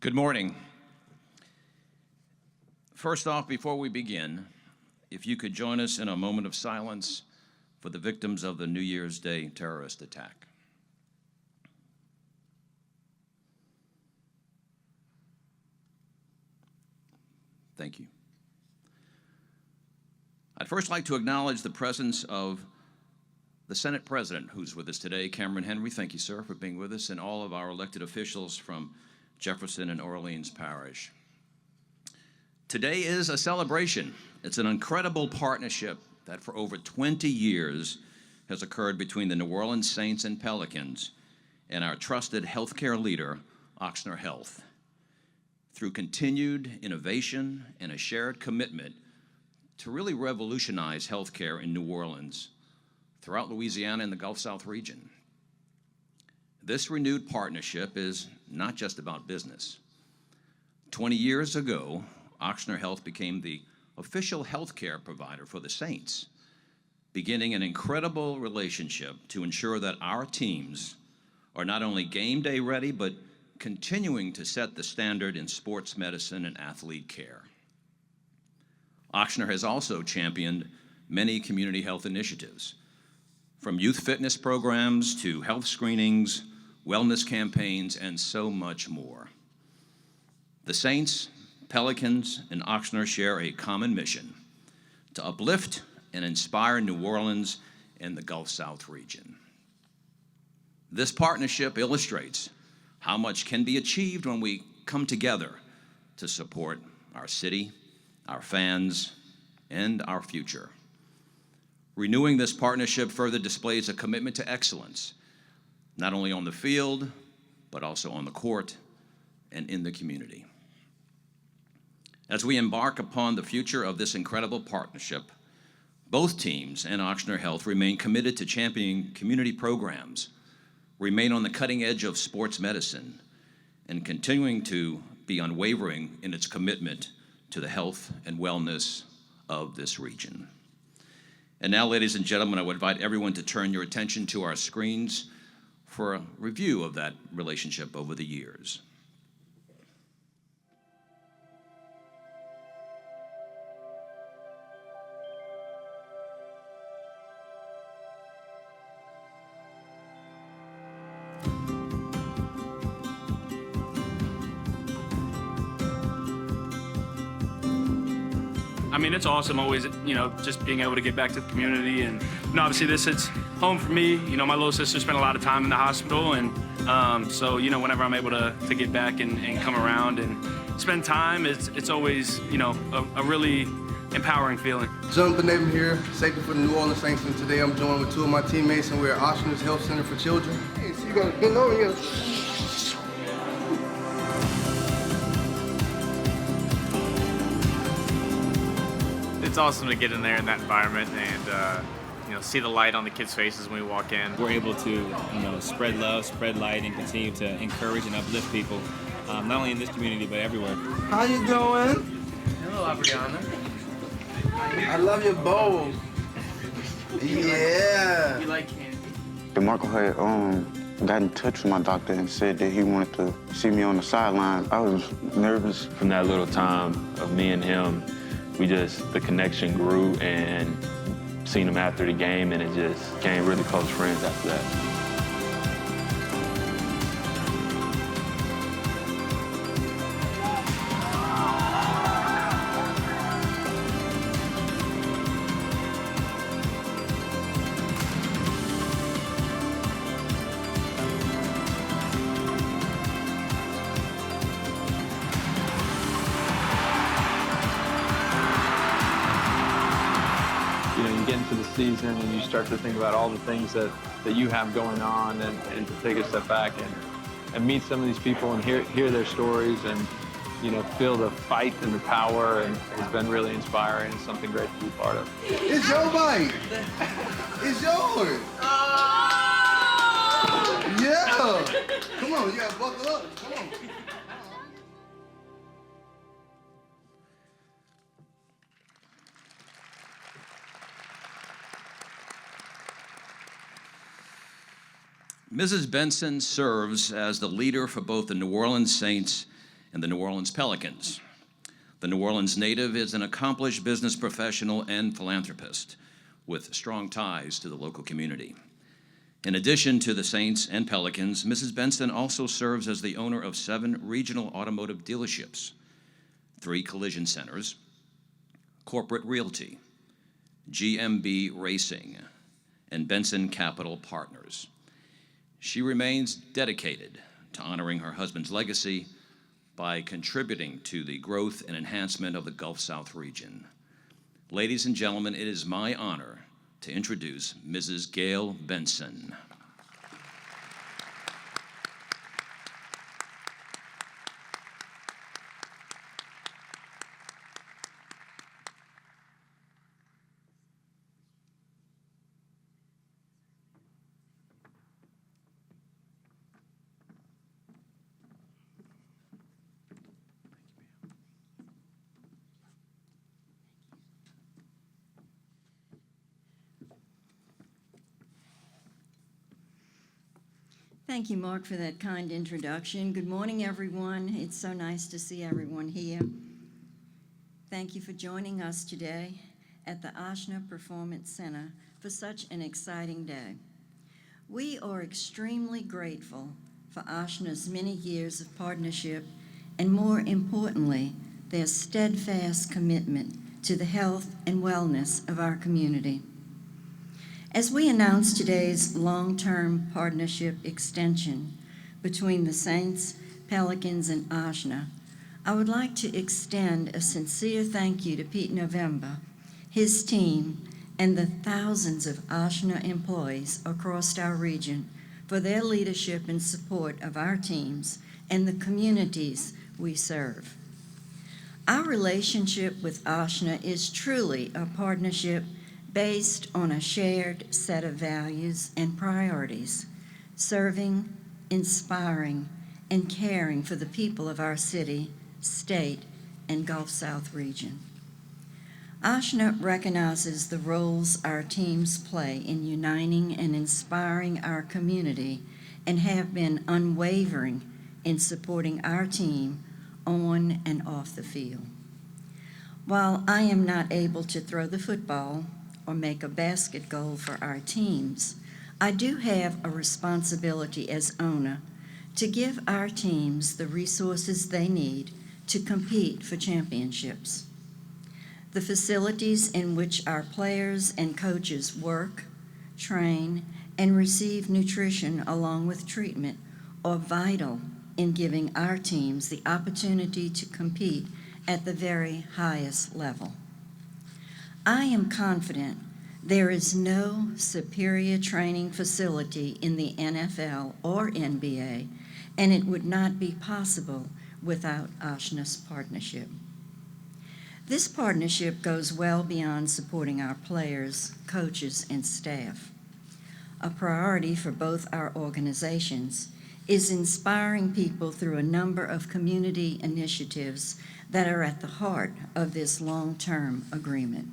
Good morning. First off, before we begin, if you could join us in a moment of silence for the victims of the New Year's Day terrorist attack. Thank you. I'd first like to acknowledge the presence of the Senate President, who's with us today, Cameron Henry. Thank you, sir, for being with us, and all of our elected officials from Jefferson and Orleans Parish. Today is a celebration. It's an incredible partnership that for over 20 years has occurred between the New Orleans Saints and Pelicans and our trusted healthcare leader, Ochsner Health. Through continued innovation and a shared commitment to really revolutionize healthcare in New Orleans, throughout Louisiana and the Gulf South region. This renewed partnership is not just about business. 20 years ago, Ochsner Health became the official healthcare provider for the Saints, beginning an incredible relationship to ensure that our teams are not only game day ready, but continuing to set the standard in sports medicine and athlete care. Ochsner has also championed many community health initiatives, from youth fitness programs to health screenings, wellness campaigns, and so much more. The Saints, Pelicans, and Ochsner share a common mission to uplift and inspire New Orleans and the Gulf South region. This partnership illustrates how much can be achieved when we come together to support our city, our fans, and our future. Renewing this partnership further displays a commitment to excellence, not only on the field, but also on the court and in the community. As we embark upon the future of this incredible partnership, both teams and Ochsner Health remain committed to championing community programs, remain on the cutting edge of sports medicine, and continuing to be unwavering in its commitment to the health and wellness of this region. And now, ladies and gentlemen, I would invite everyone to turn your attention to our screens for a review of that relationship over the years. I mean, it's awesome always, just being able to get back to the community. And obviously this is home for me. My little sister spent a lot of time in the hospital. And so, whenever I'm able to get back and come around and spend time, it's always, a really empowering feeling. Jonathan Nabin here, safety for the New Orleans Saints, and today I'm joined with two of my teammates, and we're at Ochsner Health Center for Children. Hey, so you gotta bend over here. It's awesome to get in there in that environment and see the light on the kids' faces when we walk in. We're able to spread love, spread light, and continue to encourage and uplift people, not only in this community but everywhere. How you doing? Hello, Abriana. I love your bowl. Yeah. You like candy? DeMarco had got in touch with my doctor and said that he wanted to see me on the sideline. I was nervous. From that little time of me and him, the connection grew, and seen him after the game, and it just became really close friends after that. You get into the season and you start to think about all the things that you have going on, and to take a step back and meet some of these people and hear their stories and feel the fight and the power, and it's been really inspiring. It's something great to be part of. It's your bike. It's yours. Yeah. Come on, you gotta buckle up. Come on. Mrs. Benson serves as the leader for both the New Orleans Saints and the New Orleans Pelicans. The New Orleans native is an accomplished business professional and philanthropist with strong ties to the local community. In addition to the Saints and Pelicans, Mrs. Benson also serves as the owner of 7 regional automotive dealerships, 3 collision centers, Corporate Realty, GMB Racing, and Benson Capital Partners. She remains dedicated to honoring her husband's legacy by contributing to the growth and enhancement of the Gulf South region. Ladies and gentlemen, it is my honor to introduce Mrs. Gail Benson. Thank you, Mark, for that kind introduction. Good morning, everyone. It's so nice to see everyone here. Thank you for joining us today at the Ochsner Performance Center for such an exciting day. We are extremely grateful for Ochsner's many years of partnership and, more importantly, their steadfast commitment to the health and wellness of our community. As we announce today's long-term partnership extension between the Saints, Pelicans, and Ochsner, I would like to extend a sincere thank you to Pete November, his team, and the thousands of Ochsner employees across our region for their leadership and support of our teams and the communities we serve. Our relationship with Ochsner is truly a partnership based on a shared set of values and priorities, serving, inspiring, and caring for the people of our city, state, and Gulf South region. Ochsner recognizes the roles our teams play in uniting and inspiring our community and have been unwavering in supporting our team on and off the field. While I am not able to throw the football or make a basket goal for our teams, I do have a responsibility as owner to give our teams the resources they need to compete for championships. The facilities in which our players and coaches work, train, and receive nutrition along with treatment are vital in giving our teams the opportunity to compete at the very highest level. I am confident there is no superior training facility in the NFL or NBA, and it would not be possible without Ochsner's partnership. This partnership goes well beyond supporting our players, coaches, and staff. A priority for both our organizations is inspiring people through a number of community initiatives that are at the heart of this long-term agreement.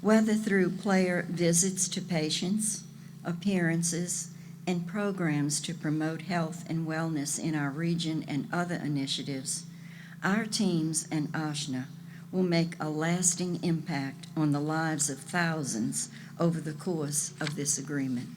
Whether through player visits to patients, appearances, and programs to promote health and wellness in our region and other initiatives, our teams and Ochsner will make a lasting impact on the lives of thousands over the course of this agreement.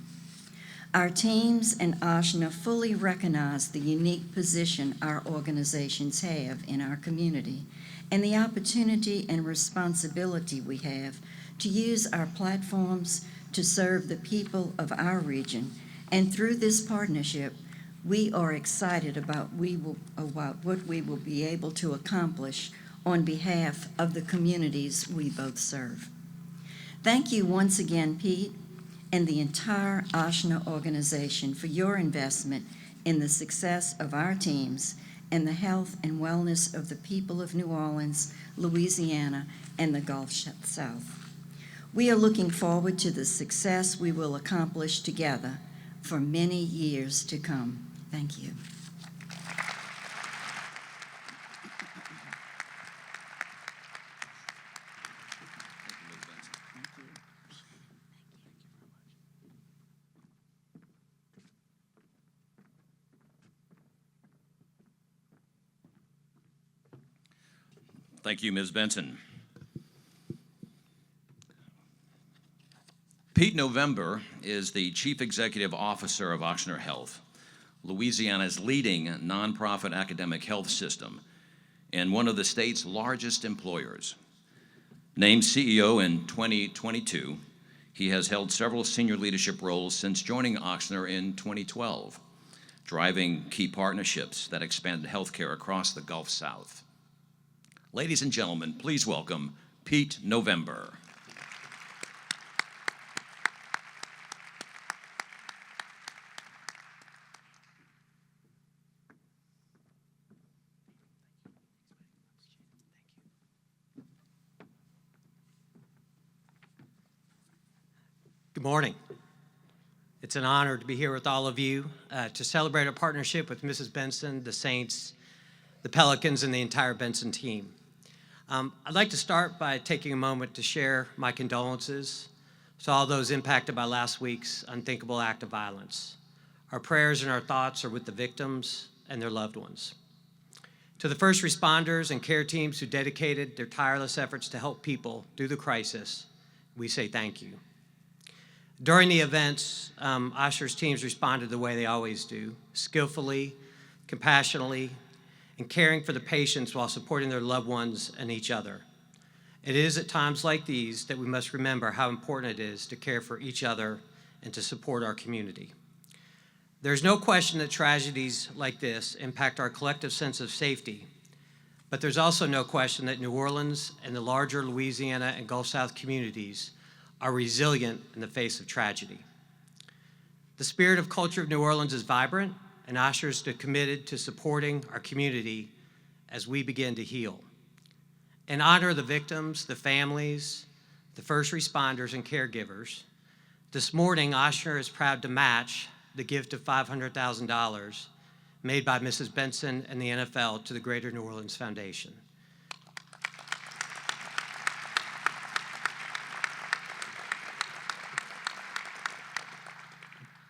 Our teams and Ochsner fully recognize the unique position our organizations have in our community and the opportunity and responsibility we have to use our platforms to serve the people of our region. And through this partnership, we are excited about what we will be able to accomplish on behalf of the communities we both serve. Thank you once again, Pete, and the entire Ochsner organization for your investment in the success of our teams and the health and wellness of the people of New Orleans, Louisiana, and the Gulf South. We are looking forward to the success we will accomplish together for many years to come. Thank you. Thank you, Ms. Benson. Pete November is the Chief Executive Officer of Ochsner Health, Louisiana's leading nonprofit academic health system and one of the state's largest employers. Named CEO in 2022, he has held several senior leadership roles since joining Ochsner in 2012, driving key partnerships that expanded healthcare across the Gulf South. Ladies and gentlemen, please welcome Pete November. Good morning. It's an honor to be here with all of you to celebrate our partnership with Mrs. Benson, the Saints, the Pelicans, and the entire Benson team. I'd like to start by taking a moment to share my condolences to all those impacted by last week's unthinkable act of violence. Our prayers and our thoughts are with the victims and their loved ones. To the first responders and care teams who dedicated their tireless efforts to help people through the crisis, we say thank you. During the events, Ochsner's teams responded the way they always do, skillfully, compassionately, and caring for the patients while supporting their loved ones and each other. It is at times like these that we must remember how important it is to care for each other and to support our community. There's no question that tragedies like this impact our collective sense of safety, but there's also no question that New Orleans and the larger Louisiana and Gulf South communities are resilient in the face of tragedy. The spirit of culture of New Orleans is vibrant, and Ochsner is committed to supporting our community as we begin to heal. In honor of the victims, the families, the first responders, and caregivers, this morning Ochsner is proud to match the gift of $500,000 made by Mrs. Benson and the NFL to the Greater New Orleans Foundation.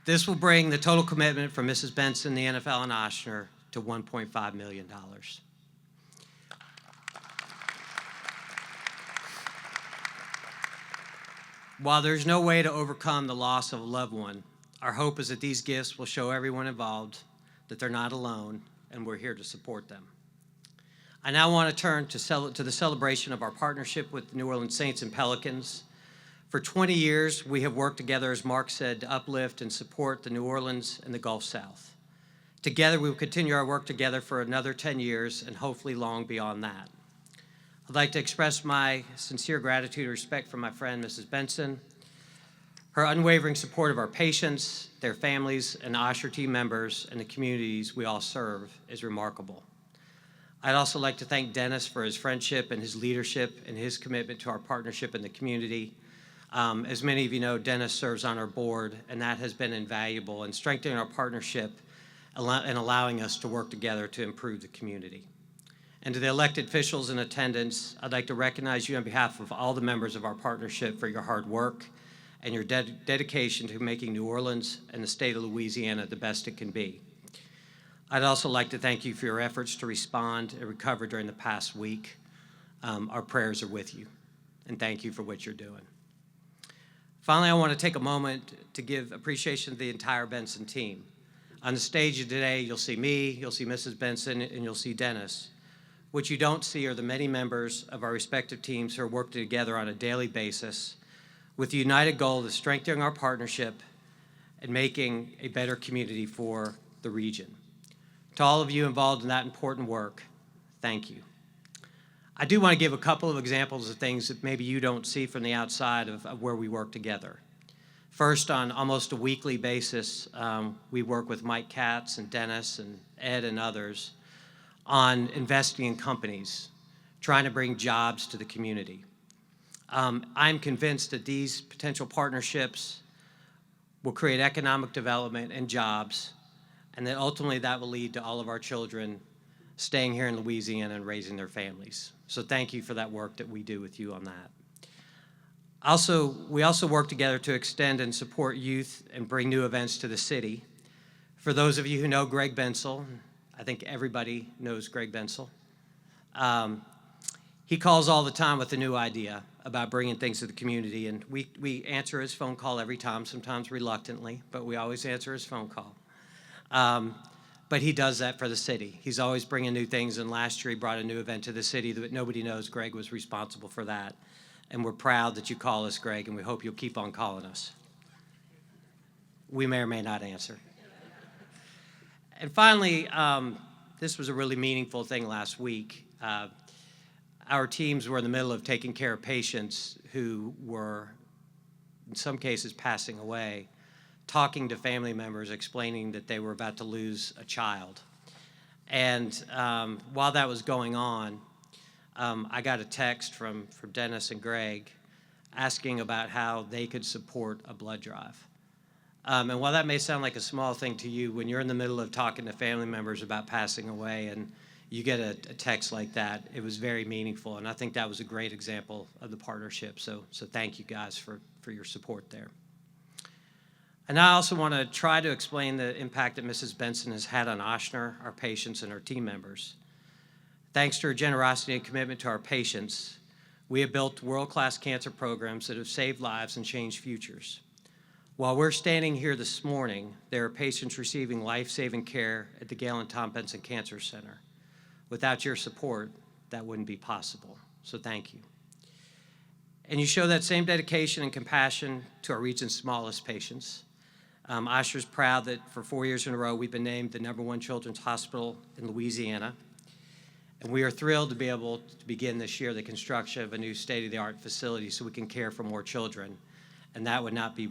This will bring the total commitment from Mrs. Benson, the NFL, and Ochsner to $1.5 million. While there's no way to overcome the loss of a loved one, our hope is that these gifts will show everyone involved that they're not alone and we're here to support them. I now want to turn to the celebration of our partnership with the New Orleans Saints and Pelicans. For 20 years, we have worked together, as Mark said, to uplift and support the New Orleans and the Gulf South. Together, we will continue our work together for another 10 years and hopefully long beyond that. I'd like to express my sincere gratitude and respect for my friend, Mrs. Benson. Her unwavering support of our patients, their families, and Ochsner team members and the communities we all serve is remarkable. I'd also like to thank Dennis for his friendship and his leadership and his commitment to our partnership in the community. As many of you know, Dennis serves on our board, and that has been invaluable in strengthening our partnership and allowing us to work together to improve the community. And to the elected officials in attendance, I'd like to recognize you on behalf of all the members of our partnership for your hard work and your dedication to making New Orleans and the state of Louisiana the best it can be. I'd also like to thank you for your efforts to respond and recover during the past week. Our prayers are with you, and thank you for what you're doing. Finally, I want to take a moment to give appreciation to the entire Benson team. On the stage today, you'll see me, you'll see Mrs. Benson, and you'll see Dennis. What you don't see are the many members of our respective teams who are working together on a daily basis with the united goal of strengthening our partnership and making a better community for the region. To all of you involved in that important work, thank you. I do want to give a couple of examples of things that maybe you don't see from the outside of where we work together. First, on almost a weekly basis, we work with Mike Katz and Dennis and Ed and others on investing in companies, trying to bring jobs to the community. I'm convinced that these potential partnerships will create economic development and jobs, and that ultimately that will lead to all of our children staying here in Louisiana and raising their families. So thank you for that work that we do with you on that. We also work together to extend and support youth and bring new events to the city. For those of you who know Greg Bensel, I think everybody knows Greg Bensel. He calls all the time with a new idea about bringing things to the community, and we answer his phone call every time, sometimes reluctantly, but we always answer his phone call. But he does that for the city. He's always bringing new things, and last year he brought a new event to the city that nobody knows Greg was responsible for that. And we're proud that you call us, Greg, and we hope you'll keep on calling us. We may or may not answer. And finally, this was a really meaningful thing last week. Our teams were in the middle of taking care of patients who were, in some cases, passing away, talking to family members, explaining that they were about to lose a child. And while that was going on, I got a text from Dennis and Greg asking about how they could support a blood drive. And while that may sound like a small thing to you, when you're in the middle of talking to family members about passing away and you get a text like that, it was very meaningful. And I think that was a great example of the partnership. So thank you guys for your support there. And I also want to try to explain the impact that Mrs. Benson has had on Ochsner, our patients, and our team members. Thanks to her generosity and commitment to our patients, we have built world-class cancer programs that have saved lives and changed futures. While we're standing here this morning, there are patients receiving life-saving care at the Gail and Tom Benson Cancer Center. Without your support, that wouldn't be possible. So thank you. And you show that same dedication and compassion to our region's smallest patients. Ochsner's proud that for 4 years in a row, we've been named the #1 children's hospital in Louisiana. And we are thrilled to be able to begin this year the construction of a new state-of-the-art facility so we can care for more children. And that would not be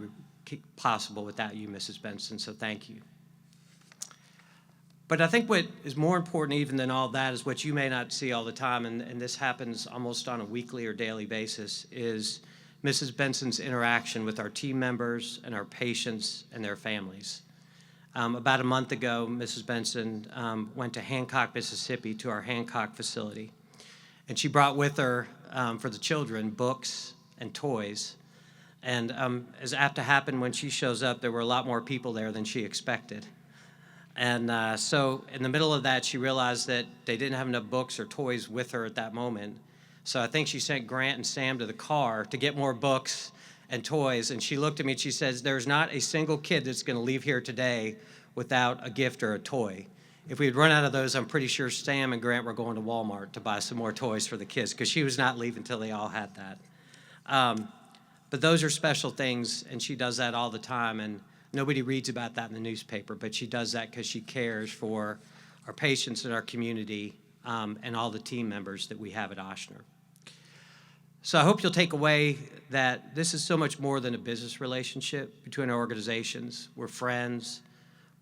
possible without you, Mrs. Benson, so thank you. But I think what is more important even than all that is what you may not see all the time, and this happens almost on a weekly or daily basis, is Mrs. Benson's interaction with our team members and our patients and their families. About a month ago, Mrs. Benson went to Hancock, Mississippi, to our Hancock facility. And she brought with her, for the children, books and toys. And as apt to happen when she shows up, there were a lot more people there than she expected. And so in the middle of that, she realized that they didn't have enough books or toys with her at that moment. So I think she sent Grant and Sam to the car to get more books and toys. And she looked at me and she says, there's not a single kid that's going to leave here today without a gift or a toy. If we had run out of those, I'm pretty sure Sam and Grant were going to Walmart to buy some more toys for the kids because she was not leaving until they all had that. But those are special things, and she does that all the time. And nobody reads about that in the newspaper, but she does that because she cares for our patients and our community and all the team members that we have at Ochsner. So I hope you'll take away that this is so much more than a business relationship between our organizations. We're friends,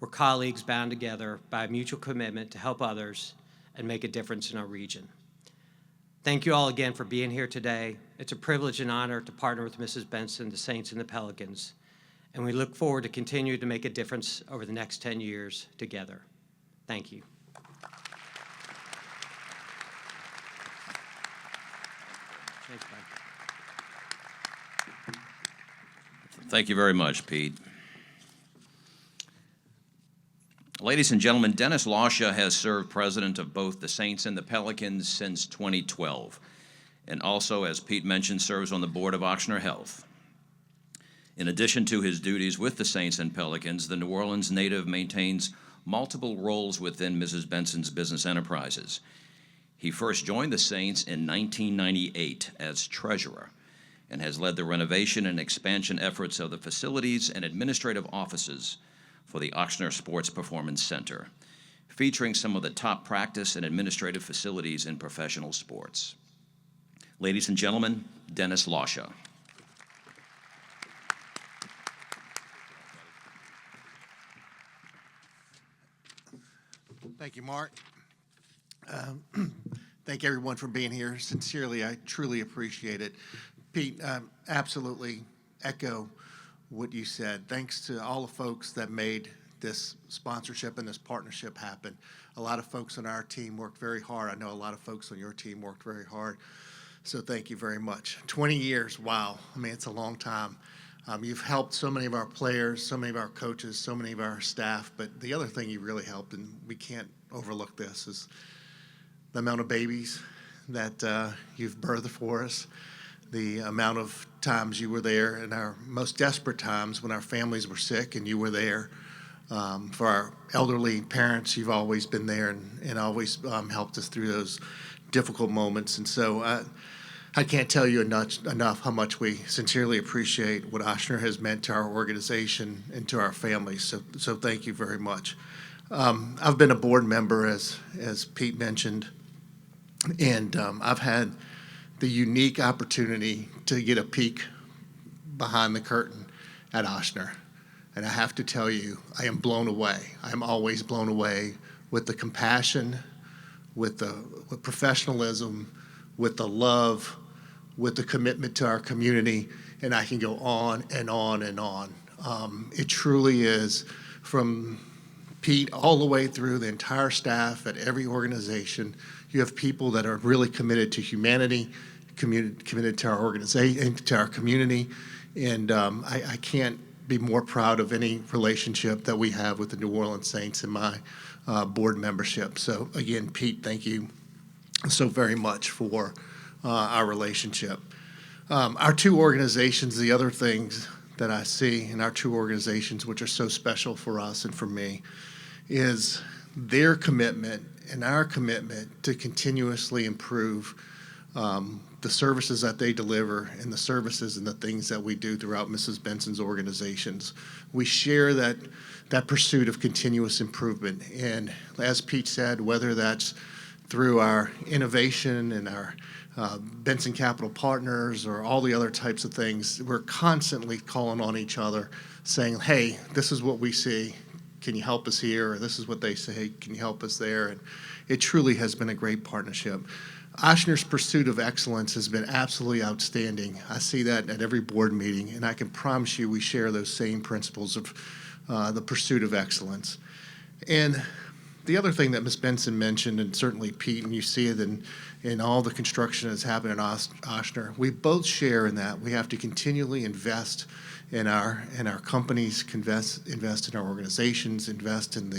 we're colleagues bound together by a mutual commitment to help others and make a difference in our region. Thank you all again for being here today. It's a privilege and honor to partner with Mrs. Benson, the Saints and the Pelicans, and we look forward to continuing to make a difference over the next 10 years together. Thank you. Thanks, Bob. Thank you very much, Pete. Ladies and gentlemen, Dennis Lasha has served president of both the Saints and the Pelicans since 2012, and also, as Pete mentioned, serves on the board of Ochsner Health. In addition to his duties with the Saints and Pelicans, the New Orleans native maintains multiple roles within Mrs. Benson's business enterprises. He first joined the Saints in 1998 as treasurer and has led the renovation and expansion efforts of the facilities and administrative offices for the Ochsner Sports Performance Center, featuring some of the top practice and administrative facilities in professional sports. Ladies and gentlemen, Dennis Lasha. Thank you, Mark. Thank everyone for being here. Sincerely, I truly appreciate it. Pete, absolutely echo what you said. Thanks to all the folks that made this sponsorship and this partnership happen. A lot of folks on our team worked very hard. I know a lot of folks on your team worked very hard. So thank you very much. 20 years, wow. I mean, it's a long time. You've helped so many of our players, so many of our coaches, so many of our staff. But the other thing you really helped, and we can't overlook this, is the amount of babies that you've birthed for us, the amount of times you were there in our most desperate times when our families were sick and you were there. For our elderly parents, you've always been there and always helped us through those difficult moments. And so I can't tell you enough how much we sincerely appreciate what Ochsner has meant to our organization and to our families. So thank you very much. I've been a board member, as Pete mentioned, and I've had the unique opportunity to get a peek behind the curtain at Ochsner. And I have to tell you, I am blown away. I am always blown away with the compassion, with professionalism, with the love, with the commitment to our community, and I can go on and on and on. It truly is, from Pete all the way through the entire staff at every organization. You have people that are really committed to humanity, committed to our organization, to our community, and I can't be more proud of any relationship that we have with the New Orleans Saints and my board membership. So again, Pete, thank you so very much for our relationship. Our two organizations, the other things that I see in our two organizations, which are so special for us and for me, is their commitment and our commitment to continuously improve the services that they deliver and the services and the things that we do throughout Mrs. Benson's organizations. We share that pursuit of continuous improvement. And as Pete said, whether that's through our innovation and our Benson Capital Partners or all the other types of things, we're constantly calling on each other saying, hey, this is what we see. Can you help us here? Or this is what they say. Can you help us there? And it truly has been a great partnership. Ochsner's pursuit of excellence has been absolutely outstanding. I see that at every board meeting, and I can promise you we share those same principles of the pursuit of excellence. And the other thing that Ms. Benson mentioned, and certainly Pete, and you see it in all the construction that's happened at Ochsner, we both share in that. We have to continually invest in our companies, invest in our organizations, invest in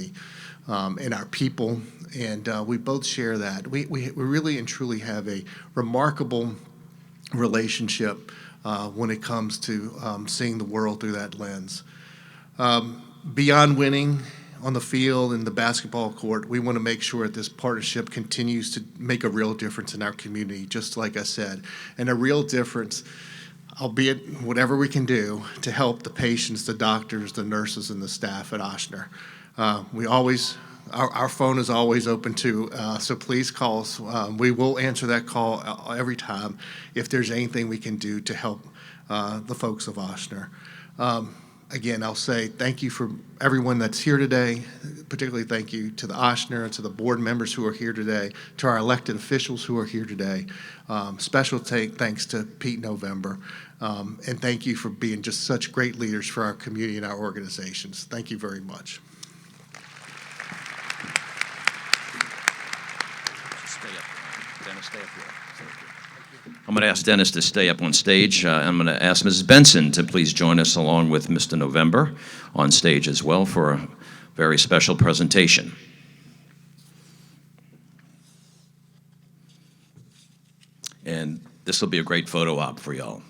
our people, and we both share that. We really and truly have a remarkable relationship when it comes to seeing the world through that lens. Beyond winning on the field and the basketball court, we want to make sure that this partnership continues to make a real difference in our community, just like I said, and a real difference, albeit whatever we can do, to help the patients, the doctors, the nurses, and the staff at Ochsner. Our phone is always open too, so please call us. We will answer that call every time if there's anything we can do to help the folks of Ochsner. Again, I'll say thank you for everyone that's here today, particularly thank you to the Ochsner, to the board members who are here today, to our elected officials who are here today. Special thanks to Pete November, and thank you for being just such great leaders for our community and our organizations. Thank you very much. I'm going to ask Dennis to stay up on stage. I'm going to ask Mrs. Benson to please join us along with Mr. November on stage as well for a very special presentation. And this will be a great photo op for y'all.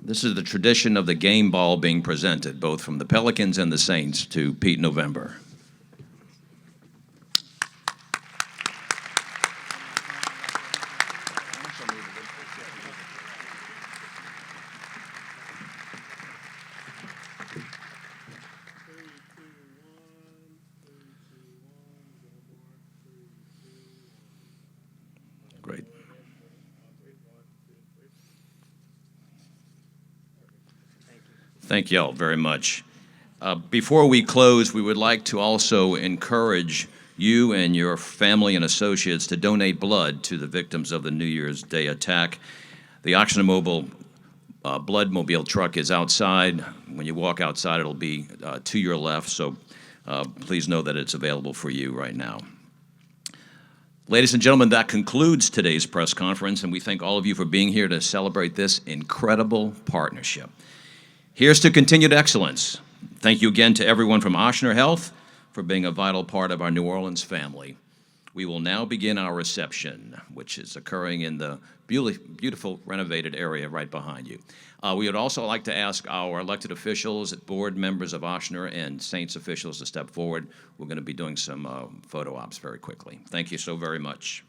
This is the tradition of the game ball being presented, both from the Pelicans and the Saints, to Pete November. Great. Thank you all very much. Before we close, we would like to also encourage you and your family and associates to donate blood to the victims of the New Year's Day attack. The Ochsner Mobile blood mobile truck is outside. When you walk outside, it'll be to your left, so please know that it's available for you right now. Ladies and gentlemen, that concludes today's press conference, and we thank all of you for being here to celebrate this incredible partnership. Here's to continued excellence. Thank you again to everyone from Ochsner Health for being a vital part of our New Orleans family. We will now begin our reception, which is occurring in the beautiful renovated area right behind you. We would also like to ask our elected officials, board members of Ochsner, and Saints officials to step forward. We're going to be doing some photo ops very quickly. Thank you so very much.